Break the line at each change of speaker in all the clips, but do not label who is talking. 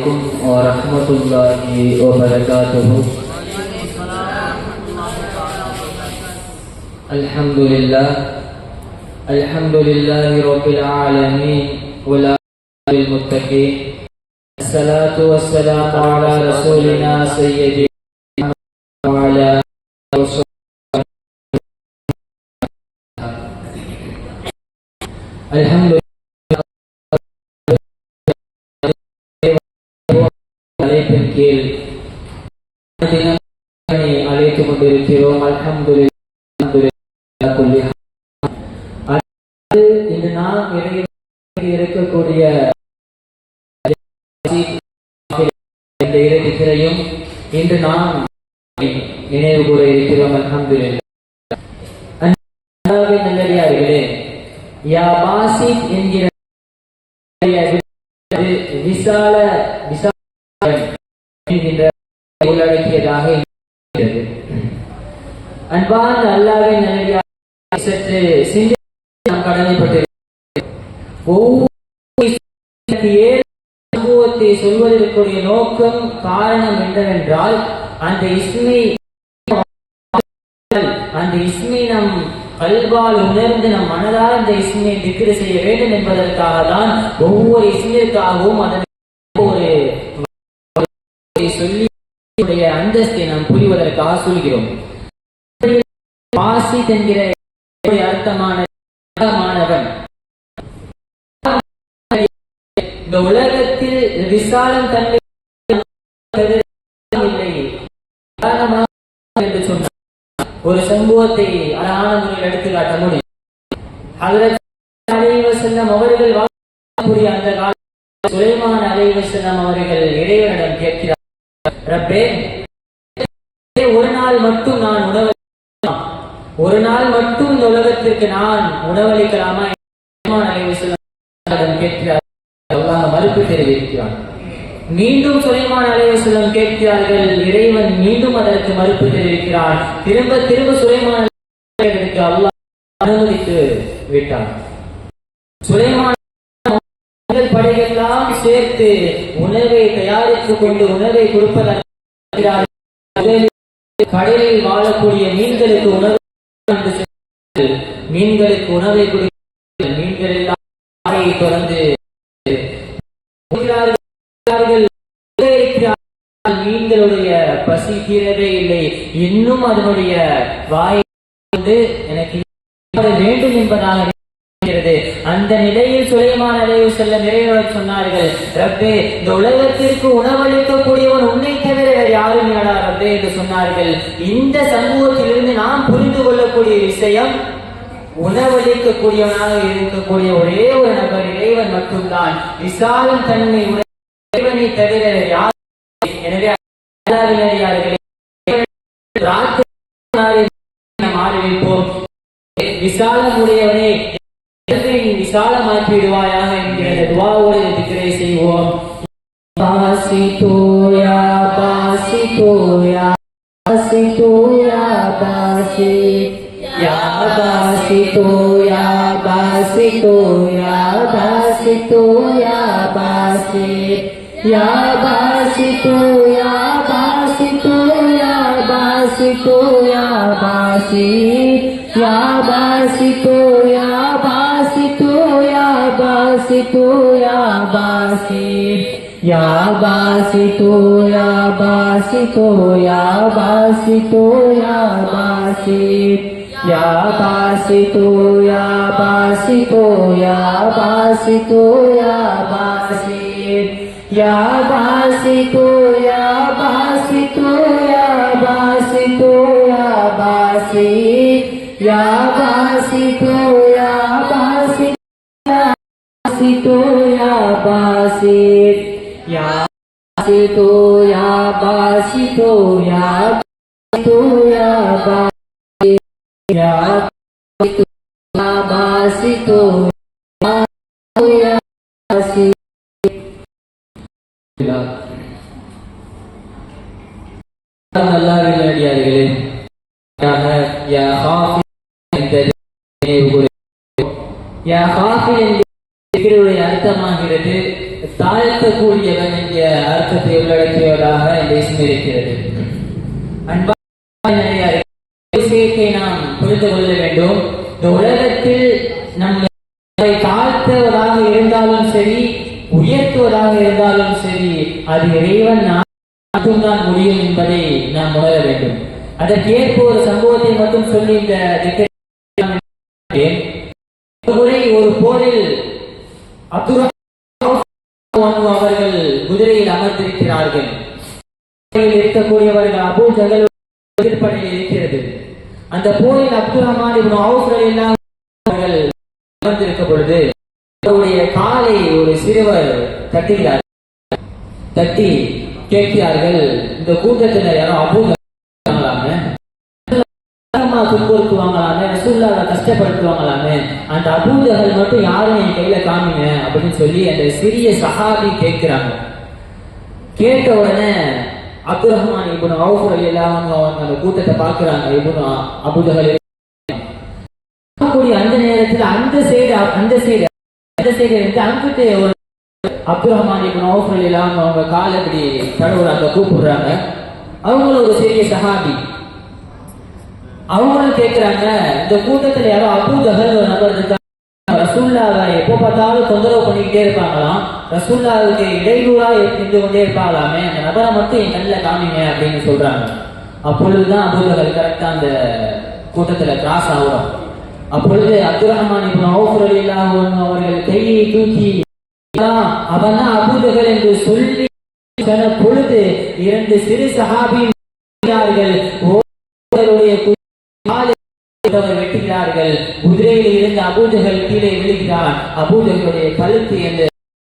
warahmatullahi wabarakatuh. Alhamdulillahi rabbil alamin wal lil muttaqin. Assalatu wassalamu ala rasulina sayyidina wa ala alhamdulillah கீழ் அழைத்துக் கொண்டிருக்கிறோம். அல்ஹம்துலில்லாஹ். இன்று நாம் இருக்கக்கூடிய திரையும் இன்று நாம் நினைவு கூற இருக்கிறோம். அல்ஹம்துலில்லாஹ். நல்லடியார்களே, யா பாசித் என்கிற விசால உள்ளடக்கியதாக இருக்கிறது. அன்பான அல்லாஹ்வின் நல்லடியார்களே, சற்று சிந்திக்க நாம் கடமைப்பட்டிருக்கிறோம். ஒவ்வொரு சம்பவத்தை சொல்வதற்குரிய நோக்கம் காரணம் என்னவென்றால், அந்த இஸ்மை நம் கல்வால் உணர்ந்து நம் மனதால் அந்த இஸ்மை திக்ர் செய்ய வேண்டும் என்பதற்காக தான் ஒவ்வொரு இஸ்மிற்காகவும் அதன் ஒரு சொல்லி அந்தஸ்தை நாம் புரிவதற்காக சொல்கிறோம். பாசித் என்கிற அர்த்தமானவன் இந்த உலகத்தில் விசாலம் தன்மை என்று சொன்ன ஒரு சம்பவத்தை அழகான முறையில் எடுத்துக்காட்ட முடியும். ஹஜ்ரத் அலைஹிவஸல்லம் அவர்கள் வாழக்கூடிய அந்த காலத்தில் சுலைமான் அலைஹிவஸல்லம் அவர்கள் இறைவனிடம் கேட்கிறார், ரப்பே, ஒரு நாள் மட்டும் நான் ஒரு நாள் மட்டும் இந்த உலகத்திற்கு நான் உணவளிக்கலாமா? கேட்கிறார். அல்லாஹ் மறுப்பு தெரிவிக்கிறான். மீண்டும் சுலைமான் அலைஹிஸ்ஸலாம் கேட்கிறார்கள். இறைவன் மீண்டும் அதற்கு மறுப்பு தெரிவிக்கிறான். திரும்ப திரும்ப சுலைமான் அல்லாஹ் அனுமதித்து விட்டான். சுலைமான் படையெல்லாம் சேர்த்து உணவை தயாரித்துக் கொண்டு உணவை கொடுப்பதற்கு கடலில் வாழக்கூடிய மீன்களுக்கு உணவு கொடுக்க மீன்கள் எல்லாம் தொடர்ந்து மீன்களுடைய பசி தீரவே இல்லை. இன்னும் அதனுடைய வாயை எனக்கு வேண்டும் என்பதாக அந்த நிலையில் சுலைமான் அலைஹிஸ்ஸலாம் இறைவனிடம் சொன்னார்கள், ரப்பே, இந்த உலகத்திற்கு உணவளிக்கக்கூடியவன் உன்னை தவிர வேறு யாரும் இல்லடா ரப்பே என்று சொன்னார்கள். இந்த சமூகத்திலிருந்து நாம் புரிந்து கொள்ளக்கூடிய விஷயம், உணவளிக்கக்கூடியவனாக இருக்கக்கூடிய ஒரே ஒரு நபர் இறைவன் மட்டும்தான். விசாலம் தன்மை இறைவனை தவிர யார்? எனவே ஆரம்பிப்போம். விசாலமுடையவனே, விசாலமாக்கி விடுவாயாக என்கிற துஆவோடு திக்ரை செய்வோம். பாசிதோ யா பாசிதோ யா பாசிதோ யா பாசித் யா பாசிதோ யா பாசிதோ யா பாசிதோ யா பாசித் யா பாசிதோ யா பாசிதோ யா பாசிதோ யா பாசித் யா பாசிதோ யா பாசிதோ யா பாசிதோ யா பாசித் யா பாசிதோ யா பாசிதோ யா பாசிதோ யா பாசித் யா பாசிதோ யா பாசிதோ யா பாசிதோ யா பாசித் யா பாசிதோ யா பாசிதோ யா பாசிதோ யா பாசித் யா பாசிதோ யா பாசித் பாசிதோ யா பாசித் யா பாசிதோ யா பாசிதோ யா பாசிதோ யா பாசித் யா பாசிதோ யா பாசித். அல்லாஹ்வின் அடியார்களே, யா ஹாஃபிஸ் என்ற அர்த்தமாகிறது தாழ்த்தக்கூடியவன் என்ற அர்த்தத்தை உள்ளடக்கியவராக இந்த இஸ்ம் இருக்கிறது. அன்பான விஷயத்தை நாம் புரிந்து கொள்ள வேண்டும். இந்த உலகத்தில் நம்மை தாழ்த்துவதாக இருந்தாலும் சரி, உயர்த்துவதாக இருந்தாலும் சரி, அது இறைவன் மட்டும்தான் முடியும் என்பதை நாம் உணர வேண்டும். அதற்கேற்ப ஒரு சம்பவத்தை மட்டும் சொல்லி இந்த ஒரு போரில் அவர்கள் குதிரையில் அமர்ந்திருக்கிறார்கள். இருக்கக்கூடியவர்கள் அபூ ஜஹல் எதிர்ப்படையில் இருக்கிறது. அந்த போரில் அப்துல் ரஹ்மான் இப்னு அவுஃப் ரலியல்லாஹு அவர்கள் அமர்ந்திருக்க பொழுது அவருடைய காலை ஒரு சிறுவர் தட்டுகிறார். தட்டி கேட்கிறார்கள், இந்த கூட்டத்தில் யாரும் அபூ துன்புறுத்துவாங்களாமே, ரசூலுல்லாஹ்வை கஷ்டப்படுத்துவாங்களாமே, அந்த அபூ ஜஹல் மட்டும் யாரும் என் கையில காமிங்க அப்படின்னு சொல்லி அந்த சிறிய சஹாபி கேட்கிறாங்க. கேட்ட உடனே அப்துல் ரஹ்மான் இப்னு அவுஃப் ரலியல்லாஹு அன்ஹு அந்த கூட்டத்தை பார்க்கிறாங்க. இப்னு அபூ ஜஹல் அந்த நேரத்தில் அந்த சைடு இருந்து அங்கிட்டு அப்துல் ரஹ்மான் இப்னு அவுஃப் ரலியல்லாஹு அன்ஹு அவங்க காலை இப்படி தடவுறாங்க, கூப்பிடுறாங்க. அவங்களும் ஒரு சிறிய சஹாபி. அவங்களும் கேட்கிறாங்க, இந்த கூட்டத்தில் யாரோ அபூ ஜஹல் ஒரு நபர் இருக்காங்க, ரசூலுல்லாஹ்வை எப்போ பார்த்தாலும் தொந்தரவு பண்ணிக்கிட்டே இருப்பாங்களாம், ரசூலுல்லாஹ்வுக்கு இடையூறா இருந்து கொண்டே இருப்பாங்களாமே, அந்த நபரை மட்டும் என் கண்ணில் காமிங்க அப்படின்னு சொல்றாங்க. அப்பொழுதுதான் அபூ ஜஹல் கரெக்டா அந்த கூட்டத்துல கிராஸ் ஆகுறோம். அப்பொழுது அப்துல் ரஹ்மான் இப்னு அவுஃப் ரலியல்லாஹு அன்ஹு அவர்கள் கையை தூக்கி அவன் தான் அபூ ஜஹல் என்று சொல்லி பொழுது இரண்டு சிறு சஹாபி வெட்டுகிறார்கள். குதிரையில் இருந்து அபூ ஜஹல் கீழே விழுகிறார். அபூ ஜஹலுடைய கழுத்து என்ற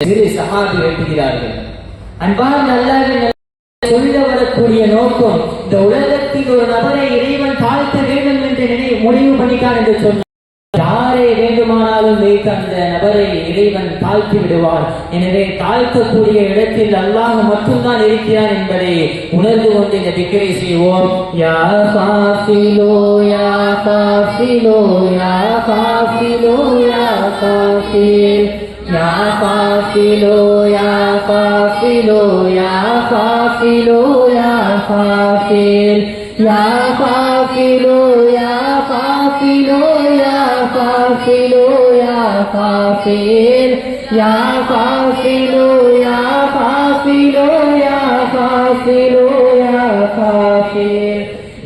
சிறு சஹாபி வெட்டுகிறார்கள். அன்பான அல்லாஹ்வின் சொல்ல வரக்கூடிய நோக்கம், இந்த உலகத்தில் ஒரு நபரை இறைவன் தாழ்த்த வேண்டும் என்று முடிவு பண்ணிட்டான் என்று சொன்னார். யாரை வேண்டுமானாலும் வைத்து அந்த நபரை இறைவன் தாழ்த்தி விடுவார். எனவே தாழ்த்தக்கூடிய இடத்தில் அல்லாஹ் மட்டும்தான் இருக்கிறான் என்பதை உணர்ந்து கொண்டு இந்த திக்ரை செய்வோம். யா காஃபிலோ யா காஃபிலோ யா காஃபிலோ யா காஃபில் யா காஃபிலோ யா காஃபிலோ யா காஃபிலோ யா காஃபில் யா காஃபிலோ யா காஃபிலோ யா காஃபிலோ யா காஃபில் யா காஃபிலோ யா காஃபிலோ யா காஃபிலோ யா காஃபில்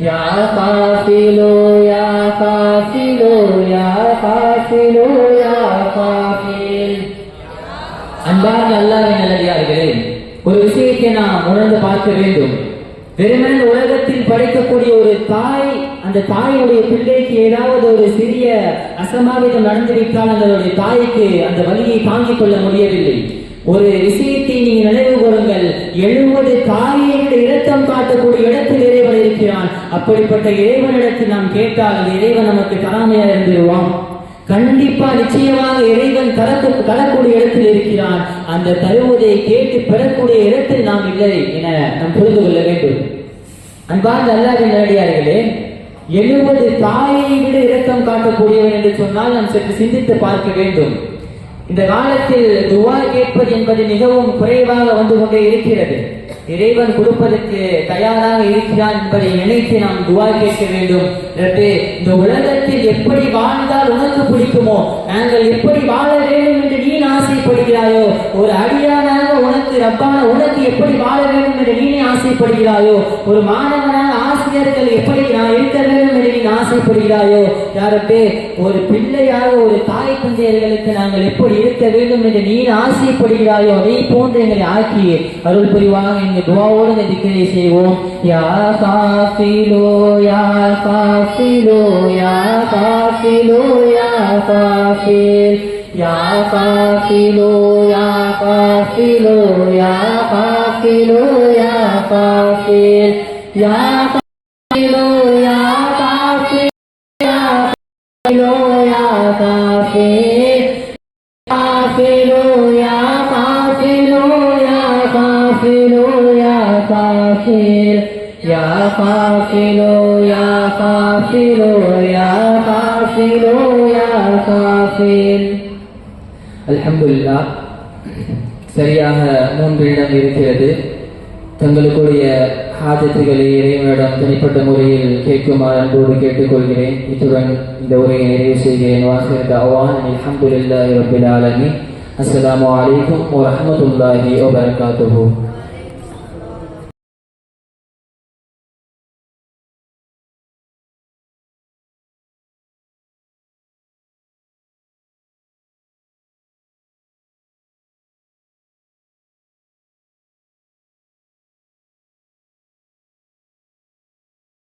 யா காஃபிலோ யா காஃபிலோ யா காஃபிலோ யா காஃபில். அன்பார்ந்த அல்லாஹ்வின் நல்லடியார்களே, ஒரு விஷயத்தை நாம் உணர்ந்து பார்க்க வேண்டும். வெறுமனே உலகத்தில் படைக்கக்கூடிய ஒரு தாய், அந்த தாயுடைய பிள்ளைக்கு ஏதாவது ஒரு சிறிய அசம்பாவிதம் நடந்துவிட்டால் அந்த தாய்க்கு அந்த வலியை தாங்கிக் கொள்ள முடியவில்லை. ஒரு விஷயத்தை நீங்க நினைவு கூறுங்கள், 70 தாயை விட இரத்தம் காட்டக்கூடிய இடத்தில் இறைவன் இருக்கிறான். அப்படிப்பட்ட இறைவனிடத்தில் நாம் கேட்டால் அந்த இறைவன் நமக்கு தராமையா இருந்துருவான். கண்டிப்பா நிச்சயமாக இறைவன் தரக்கூடிய இடத்தில் இருக்கிறான். அந்த தருவதை கேட்டு பெறக்கூடிய இடத்தில் நாம் இல்லை என நாம் புரிந்து கொள்ள வேண்டும். அன்பார்ந்த அல்லாஹ்வின் நல்லடியார்களே, 70 தாயை விட இரக்கம் காட்டக்கூடியவன் என்று சொன்னால் நாம் சற்று சிந்தித்து பார்க்க வேண்டும். இந்த காலத்தில் துஆ கேட்பது என்பது மிகவும் குறைவாக வந்து கொண்டே இருக்கிறது. இறைவன் கொடுப்பதற்கு தயாராக இருக்கிறான் என்பதை நினைத்து நாம் துஆ கேட்க வேண்டும். ரப்பே, இந்த உலகத்தில் எப்படி வாழ்ந்தால் உனக்கு பிடிக்குமோ, நாங்கள் எப்படி வாழ வேண்டும் என்று நீ ஆசைப்படுகிறாயோ, ஒரு அடியானாக உனக்கு ரப்பான உனக்கு எப்படி வாழ வேண்டும் என்று நீ ஆசைப்படுகிறாயோ, ஒரு மாணவனாக ஆசிரியர்கள் எப்படி நான் இருக்க வேண்டும் என்று நீ ஆசைப்படுகிறாயோ, யாரப்பே ஒரு பிள்ளையாக ஒரு தாய் தந்தையர்களுக்கு நாங்கள் எப்படி இருக்க வேண்டும் என்று நீ ஆசைப்படுகிறாயோ, அதை போன்று எங்களை ஆக்கி அருள் புரிவாக. எங்கள் துஆவோடு இந்த திக்ரை செய்வோம். யா காஃபிலோ யா காஃபிலோ யா காஃபிலோ யா காஃபில் யா காஃபிலோ யா காஃபிலோ யா காஃபிலோ யா காஃபில் யா காஃபிலோ யா காஃபில் யா காஃபிலோ யா காஃபில் காஃபிலோ யா காஃபிலோ யா காஃபிலோ யா காஃபில் யா காஃபிலோ யா காஃபிலோ யா காஃபிலோ யா காஃபில். அல்ஹம்துலில்லாஹ். சரியாக 3 இடம் இருக்கிறது. தங்களுக்குடைய ஹாஜத்துகளை இறைவனிடம் தனிப்பட்ட முறையில் கேட்குமாறு அன்போடு கேட்டுக்கொள்கிறேன். இத்துடன் இந்த உரையை நிறைவு செய்கிறேன். வாஹிர் தஅவானா அல்ஹம்துலில்லாஹி ரப்பில் ஆலமீன். அஸ்ஸலாமு அலைக்கும் வரஹ்மத்துல்லாஹி வபரகாத்துஹு.